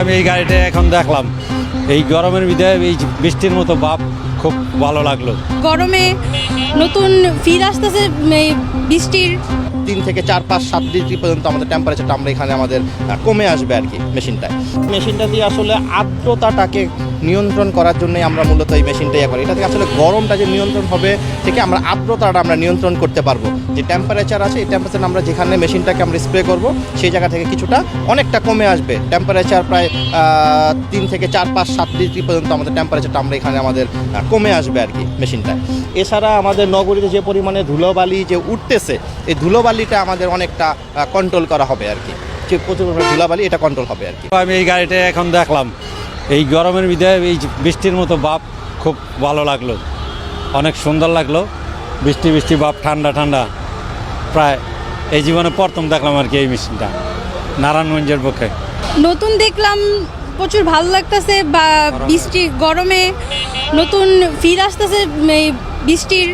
আমি এই গাড়িটা এখন দেখলাম, এই গরমের ভিতরে এই বৃষ্টির মতো ভাব খুব ভালো লাগলো। গরমে নতুন ফিল আসতেছে এই বৃষ্টির। 3 থেকে 4, 5, 7 ডিগ্রি পর্যন্ত আমাদের টেম্পারেচারটা আমরা এখানে আমাদের কমে আসবে আর কি মেশিনটা দিয়ে আসলে আর্দ্রতাটাকে নিয়ন্ত্রণ করার জন্যই আমরা মূলত এই মেশিনটা করি। এটা থেকে আসলে গরমটা যে নিয়ন্ত্রণ হবে থেকে আমরা আর্দ্রতাটা আমরা নিয়ন্ত্রণ করতে পারবো। যে টেম্পারেচার আছে এই টেম্পারেচার আমরা যেখানে মেশিনটাকে আমরা স্প্রে করব সেই জায়গা থেকে কিছুটা অনেকটা কমে আসবে। টেম্পারেচার প্রায় 3 থেকে 4, 5, 7 ডিগ্রি পর্যন্ত আমাদের টেম্পারেচারটা আমরা এখানে আমাদের কমে আসবে আর কি মেশিনটায়। এছাড়া আমাদের নগরীতে যে পরিমাণে ধুলোবালি যে উঠতেছে এই ধুলোবালিটা আমাদের অনেকটা কন্ট্রোল করা হবে আর কি। যে প্রচুর পরিমাণে ধুলোবালি এটা কন্ট্রোল হবে আর কি। আমি এই গাড়িটা এখন দেখলাম, এই গরমের ভিতরে এই বৃষ্টির মতো ভাব খুব ভালো লাগলো, অনেক সুন্দর লাগলো। বৃষ্টি বৃষ্টি ভাব, ঠান্ডা ঠান্ডা, প্রায় এই জীবনে প্রথম দেখলাম আর কি এই মেশিনটা নারায়ণগঞ্জের পক্ষে। নতুন দেখলাম, প্রচুর ভালো লাগতেছে। বা বৃষ্টি গরমে নতুন ফিল আসতেছে এই বৃষ্টির।